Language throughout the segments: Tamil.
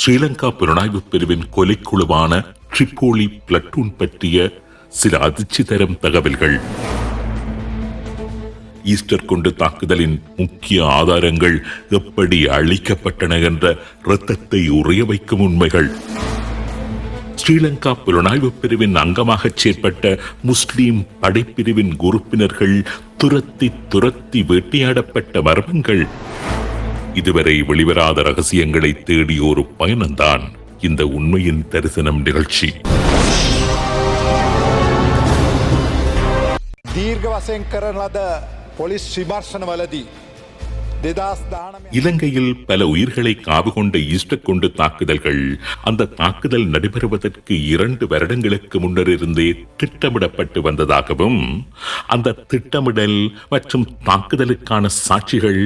ஸ்ரீலங்கா புலனாய்வு பிரிவின் கொலைக்குழுவான ட்ரிப்போலி பிளட்டூன் பற்றிய சில அதிர்ச்சி தரும் தகவல்கள். ஈஸ்டர் குண்டு தாக்குதலின் முக்கிய ஆதாரங்கள் எப்படி அழிக்கப்பட்டன என்ற இரத்தத்தை உறைய வைக்கும் உண்மைகள். ஸ்ரீலங்கா புலனாய்வு பிரிவின் அங்கமாக செயற்பட்ட முஸ்லிம் படைப்பிரிவின் உறுப்பினர்கள் துரத்தி துரத்தி வேட்டையாடப்பட்ட மர்மங்கள். இதுவரை வெளிவராத ரகசியங்களை தேடிய ஒரு பயணம்தான் இந்த உண்மையின் தரிசனம் நிகழ்ச்சி. தீர்க்க வசம் කරන ලද පොලිස් විමර්ශනවලදී இலங்கையில் பல உயிர்களை காவு கொண்ட ஈஸ்டர் குண்டு தாக்குதல்கள் அந்த தாக்குதல் நடைபெறுவதற்கு 2 வருடங்களுக்கு முன்னர் இருந்தே திட்டமிடப்பட்டு வந்ததாகவும், அந்த திட்டமிடல் மற்றும் தாக்குதலுக்கான சாட்சிகள்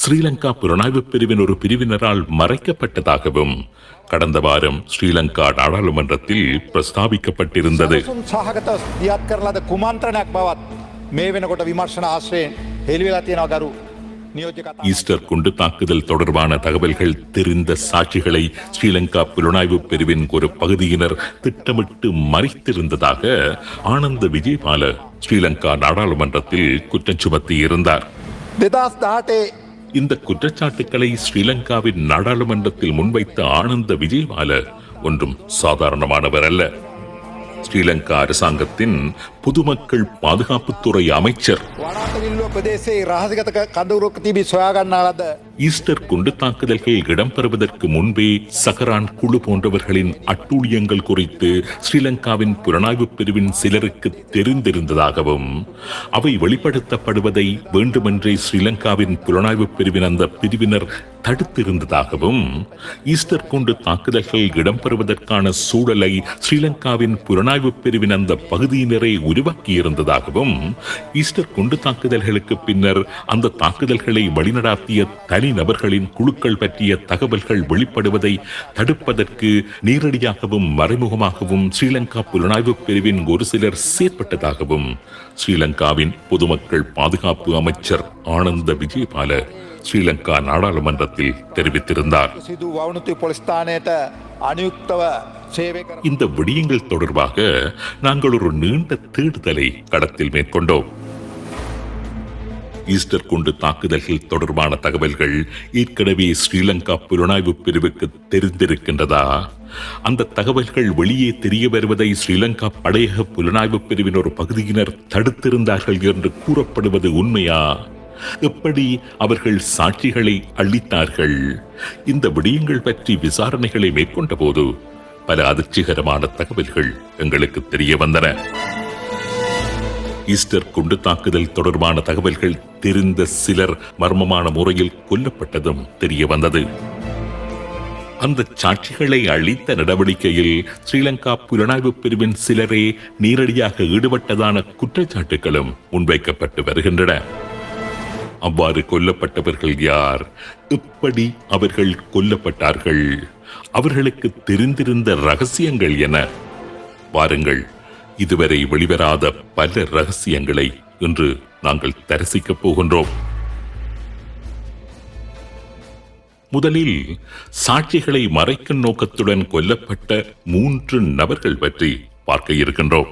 ஸ்ரீலங்கா புலனாய்வு பிரிவின் ஒரு பிரிவினரால் மறைக்கப்பட்டதாகவும் கடந்த வாரம் ஸ்ரீலங்கா நாடாளுமன்றத்தில் பிரஸ்தாபிக்கப்பட்டிருந்தது. ஈஸ்டர் குண்டு தாக்குதல் தொடர்பான தகவல்கள் தெரிந்த சாட்சிகளை ஸ்ரீலங்கா புலனாய்வு பிரிவின் ஒரு பகுதியினர் திட்டமிட்டு மறைத்திருந்ததாக ஆனந்த விஜயபால ஸ்ரீலங்கா நாடாளுமன்றத்தில் குற்றம் சுமத்தி இருந்தார். இந்த குற்றச்சாட்டுக்களை ஸ்ரீலங்காவின் நாடாளுமன்றத்தில் முன்வைத்த ஆனந்த விஜயபால ஒன்றும் சாதாரணமானவர் அல்ல. ஸ்ரீலங்கா அரசாங்கத்தின் பொதுமக்கள் பாதுகாப்புத்துறை அமைச்சர். ஈஸ்டர் குண்டு தாக்குதல்கள் இடம்பெறுவதற்கு முன்பே சஹரான் குழு போன்றவர்களின் அட்டூழியங்கள் குறித்து ஸ்ரீலங்காவின் புலனாய்வு பிரிவின் சிலருக்கு தெரிந்திருந்ததாகவும், அவை வெளிப்படுத்தப்படுவதை வேண்டுமென்றே ஸ்ரீலங்காவின் புலனாய்வு பிரிவின் அந்த பிரிவினர் தடுத்திருந்ததாகவும், ஈஸ்டர் குண்டு தாக்குதல்கள் இடம்பெறுவதற்கான சூழலை ஸ்ரீலங்காவின் புலனாய்வு பிரிவின் அந்த பகுதியினரை உருவாக்கியிருந்ததாகவும், ஈஸ்டர் குண்டு தாக்குதல்களுக்கு பின்னர் அந்த தாக்குதல்களை வழிநடாத்திய தனிநபர்களின் குழுக்கள் பற்றிய தகவல்கள் வெளிப்படுவதை தடுப்பதற்கு நேரடியாகவும் மறைமுகமாகவும் ஸ்ரீலங்கா புலனாய்வு பிரிவின் ஒரு சிலர் செயற்பட்டதாகவும் ஸ்ரீலங்காவின் பொதுமக்கள் பாதுகாப்பு அமைச்சர் ஆனந்த விஜயபால ஸ்ரீலங்கா நாடாளுமன்றத்தில் தெரிவித்திருந்தார். இந்த விடயங்கள் தொடர்பாக நாங்கள் ஒரு நீண்ட தேடுதலை களத்தில் மேற்கொண்டோம். ஈஸ்டர் குண்டு தாக்குதல்கள் தொடர்பான தகவல்கள் ஏற்கனவே ஸ்ரீலங்கா புலனாய்வு பிரிவுக்கு தெரிந்திருக்கின்றதா? அந்த தகவல்கள் வெளியே தெரிய வருவதை ஸ்ரீலங்கா படையக புலனாய்வு பிரிவின் ஒரு பகுதியினர் தடுத்திருந்தார்கள் என்று கூறப்படுவது உண்மையா? எப்படி அவர்கள் சாட்சிகளை அளித்தார்கள்? இந்த விடயங்கள் பற்றி விசாரணைகளை மேற்கொண்ட போது பல அதிர்ச்சிகரமான தகவல்கள் எங்களுக்கு தெரிய வந்தன. ஈஸ்டர் குண்டு தாக்குதல் தொடர்பான தகவல்கள் தெரிந்த சிலர் மர்மமான முறையில் கொல்லப்பட்டதும் தெரிய வந்தது. அந்த சாட்சிகளை அளித்த நடவடிக்கையில் ஸ்ரீலங்கா புலனாய்வு பிரிவின் சிலரே நேரடியாக ஈடுபட்டதான குற்றச்சாட்டுகளும் முன்வைக்கப்பட்டு வருகின்றன. அவ்வாறு கொல்லப்பட்டவர்கள் யார்? எப்படி அவர்கள் கொல்லப்பட்டார்கள்? அவர்களுக்கு தெரிந்திருந்த ரகசியங்கள் என? வாருங்கள், இதுவரை வெளிவராத பல ரகசியங்களை இன்று நாங்கள் தரிசிக்கப் போகின்றோம். முதலில் சாட்சிகளை மறைக்கும் நோக்கத்துடன் கொல்லப்பட்ட 3 நபர்கள் பற்றி பார்க்க இருக்கின்றோம்.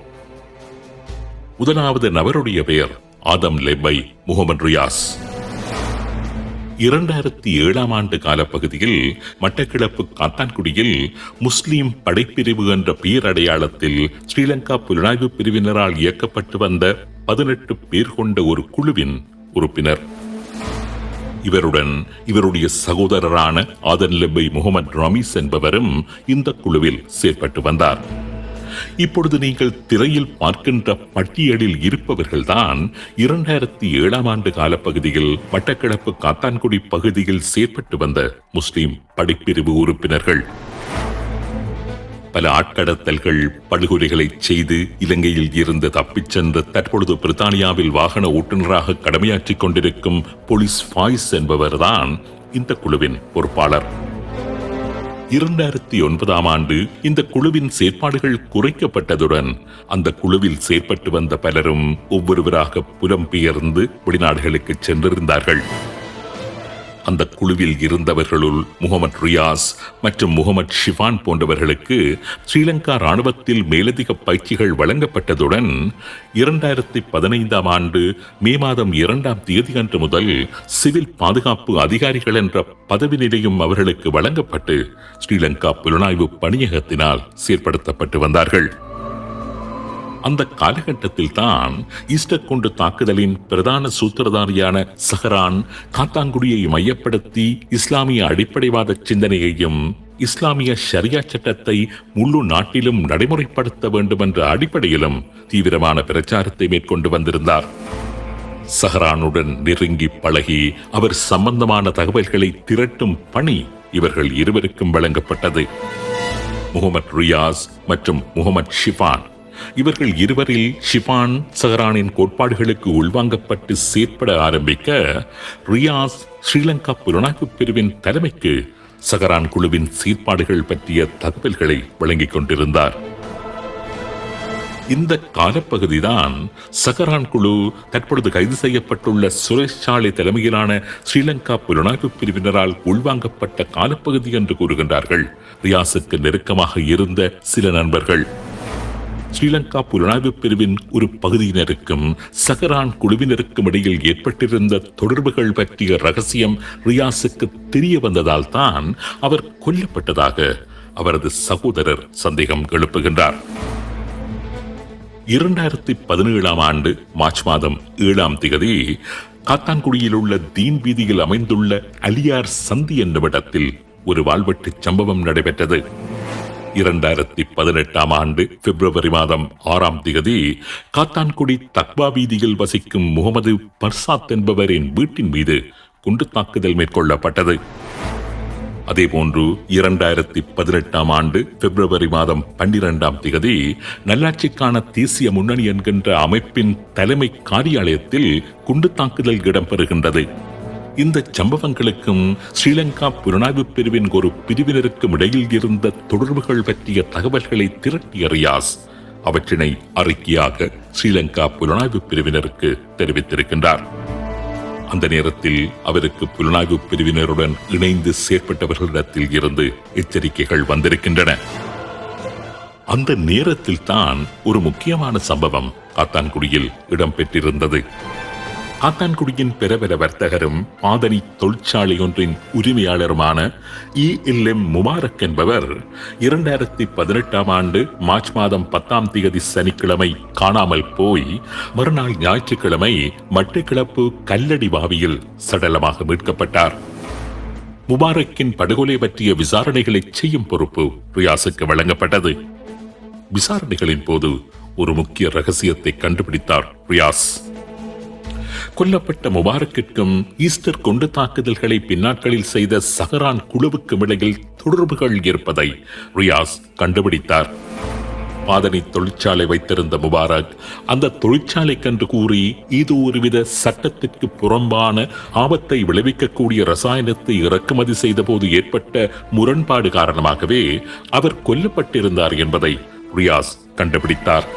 முதலாவது நபருடைய பெயர் ஆதம் லெப்பை முகமது ரியாஸ். 2007ஆம் ஆண்டு காலப்பகுதியில் மட்டக்களப்பு காத்தான்குடியில் முஸ்லிம் படைப்பிரிவு என்ற பேரடையாளத்தில் ஸ்ரீலங்கா புலனாய்வு பிரிவினரால் இயக்கப்பட்டு வந்த 18 பேர் கொண்ட ஒரு குழுவின் உறுப்பினர். இவருடன் இவருடைய சகோதரரான ஆதம் லெப்பை முகமது ரமீஸ் என்பவரும் இந்த குழுவில் செயற்பட்டு வந்தார். இப்பொழுது நீங்கள் திரையில் பார்க்கின்ற பட்டியலில் இருப்பவர்கள்தான் 2007ஆம் ஆண்டு காலப்பகுதியில் மட்டக்களப்பு காத்தான்குடி பகுதியில் செயற்பட்டு வந்த முஸ்லிம் படைப்பிரிவு உறுப்பினர்கள். பல ஆட்கடத்தல்கள், படுகொலைகளை செய்து இலங்கையில் இருந்து தப்பிச் சென்ற தற்பொழுது பிரித்தானியாவில் வாகன ஓட்டுநராக கடமையாற்றிக் கொண்டிருக்கும் போலீஸ் ஃபாய்ஸ் என்பவர்தான் இந்த குழுவின் பொறுப்பாளர். 2009ஆம் ஆண்டு இந்த குழுவின் செயற்பாடுகள் குறைக்கப்பட்டதுடன் அந்த குழுவில் செயற்பட்டு வந்த பலரும் ஒவ்வொருவராக புலம்பெயர்ந்து வெளிநாடுகளுக்கு சென்றிருந்தார்கள். அந்த குழுவில் இருந்தவர்களுள் முகமது ரியாஸ் மற்றும் முகமது ஷிஃபான் போன்றவர்களுக்கு ஸ்ரீலங்கா ராணுவத்தில் மேலதிக பயிற்சிகள் வழங்கப்பட்டதுடன் 2015 ஆண்டு மே மாதம் 2 அன்று முதல் சிவில் பாதுகாப்பு அதிகாரிகள் என்ற பதவி நிலையும் அவர்களுக்கு வழங்கப்பட்டு ஸ்ரீலங்கா புலனாய்வு பணியகத்தினால் செயற்படுத்தப்பட்டு வந்தார்கள். அந்த காலகட்டத்தில் தான் ஈஸ்டர் குண்டு தாக்குதலின் பிரதான சூத்திரதாரியான சஹரான் காத்தான்குடியை மையப்படுத்தி இஸ்லாமிய அடிப்படைவாத சிந்தனையையும் இஸ்லாமிய ஷரியா சட்டத்தை முழு நாட்டிலும் நடைமுறைப்படுத்த வேண்டும் என்ற அடிப்படையிலும் தீவிரமான பிரச்சாரத்தை மேற்கொண்டு வந்திருந்தார். சஹரானுடன் நெருங்கி பழகி அவர் சம்பந்தமான தகவல்களை திரட்டும் பணி இவர்கள் இருவருக்கும் வழங்கப்பட்டது. முகமது ரியாஸ் மற்றும் முகமது ஷிஃபான் இவர்கள் இருவரில் ஷிஃபான் சஹரானின் கோட்பாடுகளுக்கு உள்வாங்கப்பட்டு செயற்பட ஆரம்பிக்க ரியாஸ் ஸ்ரீலங்கா புலனாய்வு பிரிவின் தலைமைக்கு சஹரான் குழுவின் செயற்பாடுகள் பற்றிய தகவல்களை வழங்கிக் கொண்டிருந்தார். இந்த காலப்பகுதிதான் சஹரான் குழு தற்பொழுது கைது செய்யப்பட்டுள்ள சுரேஷ் சாலை தலைமையிலான ஸ்ரீலங்கா புலனாய்வு பிரிவினரால் உள்வாங்கப்பட்ட காலப்பகுதி என்று கூறுகின்றார்கள் ரியாஸுக்கு நெருக்கமாக இருந்த சில நண்பர்கள். ஸ்ரீலங்கா புலனாய்வு பிரிவின் ஒரு பகுதியினருக்கும் சஹரான் குழுவினருக்கும் இடையில் ஏற்பட்டிருந்த தொடர்புகள் பற்றிய ரகசியம் ரியாஸுக்கு தெரிய வந்ததால் தான் அவர் கொல்லப்பட்டதாக அவரது சகோதரர் சந்தேகம் எழுப்புகின்றார். 2017 ஆண்டு மார்ச் மாதம் 7 காத்தான்குடியில் உள்ள தீன் வீதியில் அமைந்துள்ள அலியார் சந்தி என்னும் இடத்தில் ஒரு வாள்வெட்டு சம்பவம் நடைபெற்றது. 2018 ஆண்டு பிப்ரவரி மாதம் 6 காத்தான்குடி தக்வா வீதியில் வசிக்கும் முகமது பர்சாத் என்பவரின் வீட்டின் மீது குண்டு தாக்குதல் மேற்கொள்ளப்பட்டது. அதேபோன்று 2018 ஆண்டு பிப்ரவரி மாதம் 12 நல்லாட்சிக்கான தேசிய முன்னணி என்கின்ற அமைப்பின் தலைமை காரியாலயத்தில் குண்டு தாக்குதல் இடம்பெறுகின்றது. இந்த சம்பவங்களுக்கும் ஸ்ரீலங்கா புலனாய்வு பிரிவின் ஒரு பிரிவினருக்கும் இடையில் இருந்த தொடர்புகள் பற்றிய தகவல்களை திரட்டிய ரியாஸ் அவற்றினை அறிக்கையாக ஸ்ரீலங்கா புலனாய்வு பிரிவினருக்கு தெரிவித்திருக்கின்றார். அந்த நேரத்தில் அவருக்கு புலனாய்வு பிரிவினருடன் இணைந்து செயற்பட்டவர்களிடத்தில் இருந்து எச்சரிக்கைகள் வந்திருக்கின்றன. அந்த நேரத்தில் தான் ஒரு முக்கியமான சம்பவம் காத்தான்குடியில் இடம்பெற்றிருந்தது. காத்தான்குடியின் பிரபல வர்த்தகரும் பாதனி தொழிற்சாலை ஒன்றின் உரிமையாளருமான ELM முபாரக் என்பவர் 2018 ஆண்டு மார்ச் மாதம் 10 சனிக்கிழமை காணாமல் போய் மறுநாள் ஞாயிற்றுக்கிழமை மட்டக்களப்பு கல்லடி வாவியில் சடலமாக மீட்கப்பட்டார். முபாரக்கின் படுகொலை பற்றிய விசாரணைகளை செய்யும் பொறுப்பு ரியாஸுக்கு வழங்கப்பட்டது. விசாரணைகளின் போது ஒரு முக்கிய ரகசியத்தை கண்டுபிடித்தார் ரியாஸ். கொல்லப்பட்ட முபாரக்கிற்கும் ஈஸ்டர் குண்டு தாக்குதல்களை பின்னாட்களில் செய்த சஹரான் குழுவுக்கும் இடையில் தொடர்புகள் இருப்பதை ரியாஸ் கண்டுபிடித்தார். பாதனி தொழிற்சாலை வைத்திருந்த முபாரக் அந்த தொழிற்சாலைக்கென்று கூறி இது ஒருவித சட்டத்திற்கு புறம்பான ஆபத்தை விளைவிக்கக்கூடிய ரசாயனத்தை இறக்குமதி செய்த போது ஏற்பட்ட முரண்பாடு காரணமாகவே அவர் கொல்லப்பட்டிருந்தார் என்பதை ரியாஸ் கண்டுபிடித்தார்.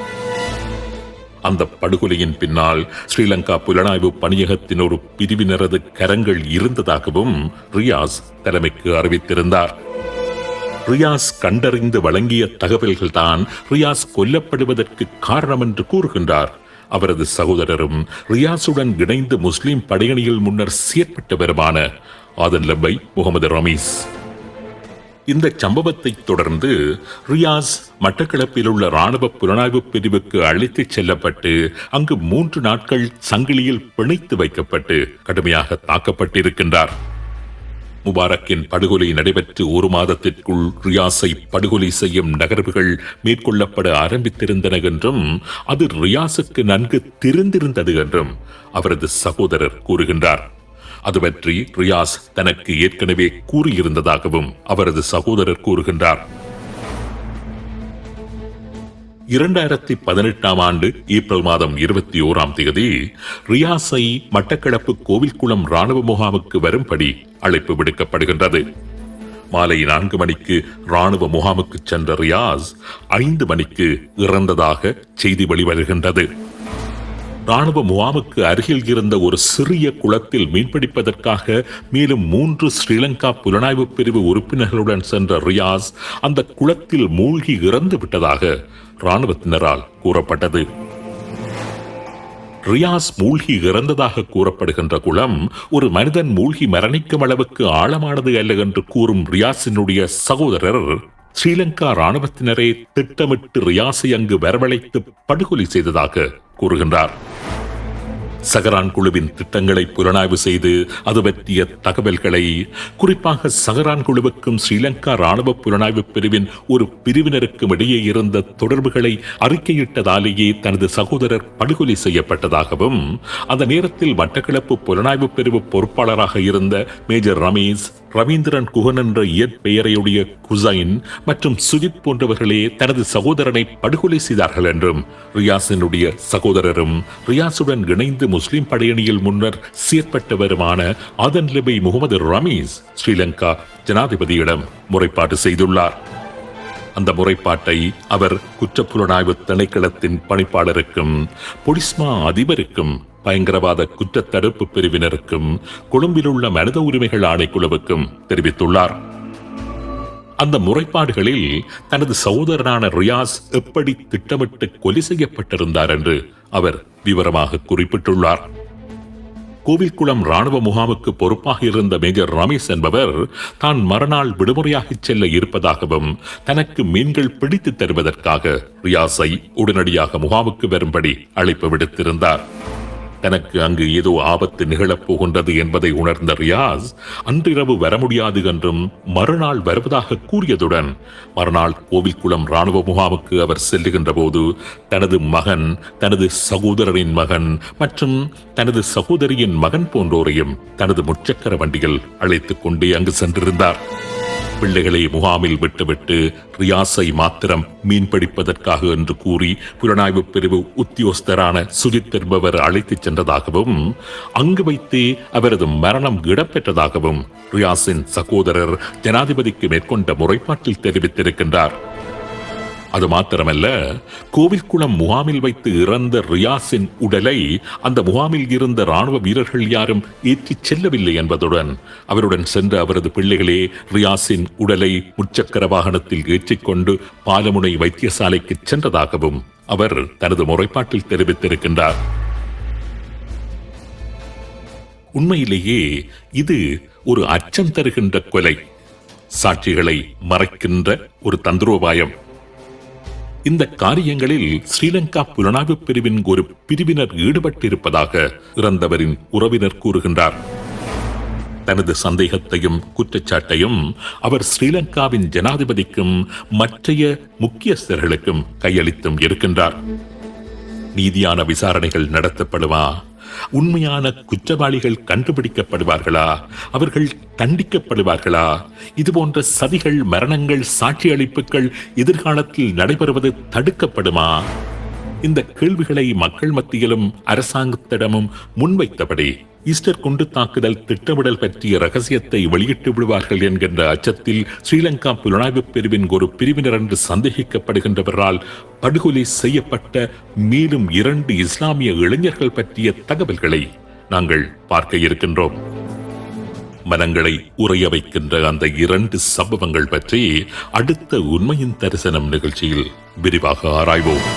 அந்த படுகொலையின் பின்னால் ஸ்ரீலங்கா புலனாய்வு பணியகத்தின் ஒரு பிரிவினரது கரங்கள் இருந்ததாகவும் ரியாஸ் தலைமைக்கு அறிவித்திருந்தார். ரியாஸ் கண்டறிந்து வழங்கிய தகவல்கள் தான் ரியாஸ் கொல்லப்படுவதற்கு காரணம் என்று கூறுகின்றார் அவரது சகோதரரும் ரியாஸுடன் இணைந்து முஸ்லிம் படையணியில் முன்னர் செயற்பட்டவருமான ஆதன் லப்பை முகமது ரமீஸ். இந்த சம்பவத்தை தொடர்ந்து ரியாஸ் மட்டக்களப்பில் உள்ள ராணுவ புலனாய்வு பிரிவுக்கு அழைத்துச் செல்லப்பட்டு அங்கு 3 நாட்கள் சங்கிலியில் பிணைத்து வைக்கப்பட்டு கடுமையாக தாக்கப்பட்டிருக்கின்றார். முபாரக்கின் படுகொலை நடைபெற்று 1 மாதத்திற்குள் ரியாஸை படுகொலை செய்யும் நகர்வுகள் மேற்கொள்ளப்பட ஆரம்பித்திருந்தன என்றும் அது ரியாஸுக்கு நன்கு தெரிந்திருந்தது என்றும் அவரது சகோதரர் கூறுகின்றார். அது பற்றி ரியாஸ் தனக்கு ஏற்கனவே கூறியிருந்ததாகவும் அவரது சகோதரர் கூறுகின்றார். 2018 ஆண்டு ஏப்ரல் மாதம் 21 ரியாஸை மட்டக்களப்பு கோவில்குளம் ராணுவ முகாமுக்கு வரும்படி அழைப்பு விடுக்கப்படுகின்றது. மாலை 4 மணிக்கு ராணுவ முகாமுக்கு சென்ற ரியாஸ் 5 மணிக்கு இறந்ததாக செய்தி வெளிவருகின்றது. ராணுவ முகாமுக்கு அருகில் இருந்த ஒரு சிறிய குளத்தில் மீன்பிடிப்பதற்காக மேலும் 3 ஸ்ரீலங்கா புலனாய்வு பிரிவு உறுப்பினர்களுடன் சென்ற ரியாஸ் அந்த குளத்தில் மூழ்கி இறந்து விட்டதாக ராணுவத்தினரால் கூறப்பட்டது. ரியாஸ் மூழ்கி இறந்ததாக கூறப்படுகின்ற குளம் ஒரு மனிதன் மூழ்கி மரணிக்கும் அளவுக்கு ஆழமானது அல்ல என்று கூறும் ரியாஸினுடைய சகோதரர் ஸ்ரீலங்கா ராணுவத்தினரே திட்டமிட்டு ரியாஸை அங்கு வரவழைத்து படுகொலை செய்ததாக கூறுகின்றார். சஹரான் குழுவின் திட்டங்களை புலனாய்வு செய்து அது பற்றிய தகவல்களை, குறிப்பாக சஹரான் குழுவுக்கும் ஸ்ரீலங்கா ராணுவ புலனாய்வு பிரிவின் ஒரு பிரிவினருக்கும் இடையே இருந்த தொடர்புகளை அறிக்கையிட்டதாலேயே தனது சகோதரர் படுகொலை செய்யப்பட்டதாகவும், அந்த நேரத்தில் மட்டக்களப்பு புலனாய்வு பிரிவு பொறுப்பாளராக இருந்த மேஜர் ரமேஷ், ரவீந்திரன் குஹன் என்ற இயற்பெயரையுடைய குசைன் மற்றும் சுஜித் போன்றவர்களே தனது சகோதரனை படுகொலை செய்தார்கள் என்றும், ரியாஸினுடைய சகோதரரும் ரியாஸுடன் இணைந்து முஸ்லிம் படையணியில் முன்னர் செயற்பட்டவருமான ஆதன் லிபை முகமது ரமீஸ் ஸ்ரீலங்கா ஜனாதிபதியிடம் முறைப்பாடு செய்துள்ளார். அந்த முறைப்பாட்டை அவர் குற்றப்புலனாய்வு திணைக்களத்தின் பணிப்பாளருக்கும், பொலிஸ்மா அதிபருக்கும், பயங்கரவாத குற்ற தடுப்பு பிரிவினருக்கும், கொழும்பில் உள்ள மனித உரிமைகள் ஆணைக்குழுவுக்கும் தெரிவித்துள்ளார். அந்த முறைப்பாடுகளில் தனது சகோதரனான ரியாஸ் எப்படி திட்டமிட்டு கொலை செய்யப்பட்டிருந்தார் என்று அவர் விவரமாக குறிப்பிட்டுள்ளார். கோவில்குளம் ராணுவ முகாமுக்கு பொறுப்பாக இருந்த மேஜர் ரமேஷ் என்பவர் தான் மறுநாள் விடுமுறையாக செல்ல இருப்பதாகவும், தனக்கு மீன்கள் பிடித்து தருவதற்காக ரியாஸை உடனடியாக முகாமுக்கு வரும்படி அழைப்பு விடுத்திருந்தார். தனக்கு அங்கு ஏதோ ஆபத்து நிகழப் போகின்றது என்பதை உணர்ந்த ரியாஸ் அன்றிரவு வர முடியாது என்றும் மறுநாள் வருவதாக கூறியதுடன், மறுநாள் கோவில்குளம் ராணுவ முகாமுக்கு அவர் செல்லுகின்ற போது தனது மகன், தனது சகோதரரின் மகன் மற்றும் தனது சகோதரியின் மகன் போன்றோரையும் தனது முச்சக்கர வண்டியில் அழைத்துக் கொண்டே அங்கு சென்றிருந்தார். பிள்ளைகளை முகாமில் விட்டுவிட்டு ரியாஸை மாத்திரம் மீன்பிடிப்பதற்காக என்று கூறி புலனாய்வு பிரிவு உத்தியோகஸ்தரான சுஜித் என்பவர் அழைத்துச் சென்றதாகவும், அங்கு வைத்தே அவரது மரணம் இடம்பெற்றதாகவும் ரியாஸின் சகோதரர் ஜனாதிபதிக்கு மேற்கொண்ட முறைப்பாட்டில் தெரிவித்திருக்கின்றார். அது மாத்திரமல்ல, கோவில்குளம் முகாமில் வைத்து இறந்த ரியாஸின் உடலை அந்த முகாமில் இருந்த ராணுவ வீரர்கள் யாரும் ஏற்றிச் செல்லவில்லை என்பதுடன், அவருடன் சென்ற அவரது பிள்ளைகளே ரியாஸின் உடலை முச்சக்கர வாகனத்தில் ஏற்றிக்கொண்டு பாலமுனை வைத்தியசாலைக்கு சென்றதாகவும் அவர் தனது முறைப்பாட்டில் தெரிவித்திருக்கின்றார். உண்மையிலேயே இது ஒரு அச்சம் தருகின்ற கொலை, சாட்சிகளை மறைக்கின்ற ஒரு தந்திரோபாயம். இந்த காரியங்களில் ஸ்ரீலங்கா புலனாய்வு பிரிவின் ஒரு பிரிவினர் ஈடுபட்டிருப்பதாக இறந்தவரின் உறவினர் கூறுகின்றார். தனது சந்தேகத்தையும் குற்றச்சாட்டையும் அவர் ஸ்ரீலங்காவின் ஜனாதிபதிக்கும் மற்றைய முக்கியஸ்தர்களுக்கும் கையளித்தும் இருக்கின்றார். நீதியான விசாரணைகள் நடத்தப்படுமா? உண்மையான குற்றவாளிகள் கண்டுபிடிக்கப்படுவார்களா? அவர்கள் தண்டிக்கப்படுவார்களா? இதுபோன்ற சதிகள், மரணங்கள், சாட்சி அளிப்புகள் எதிர்காலத்தில் நடைபெறுவது தடுக்கப்படுமா? இந்த கேள்விகளை மக்கள் மத்தியிலும் அரசாங்கத்திடமும் முன்வைத்தபடி ஈஸ்டர் குண்டு தாக்குதல் திட்டமிடல் பற்றிய ரகசியத்தை வெளியிட்டு விடுவார்கள் என்கின்ற அச்சத்தில் ஸ்ரீலங்கா புலனாய்வு பிரிவின் ஒரு பிரிவினர் என்று சந்தேகிக்கப்படுகின்றவரால் படுகொலை செய்யப்பட்ட மேலும் 2 இஸ்லாமிய இளைஞர்கள் பற்றிய தகவல்களை நாங்கள் பார்க்க இருக்கின்றோம். மனங்களை உறைய வைக்கின்ற அந்த 2 சம்பவங்கள் பற்றி அடுத்த உண்மையின் தரிசனம் நிகழ்ச்சியில் விரிவாக ஆராய்வோம்.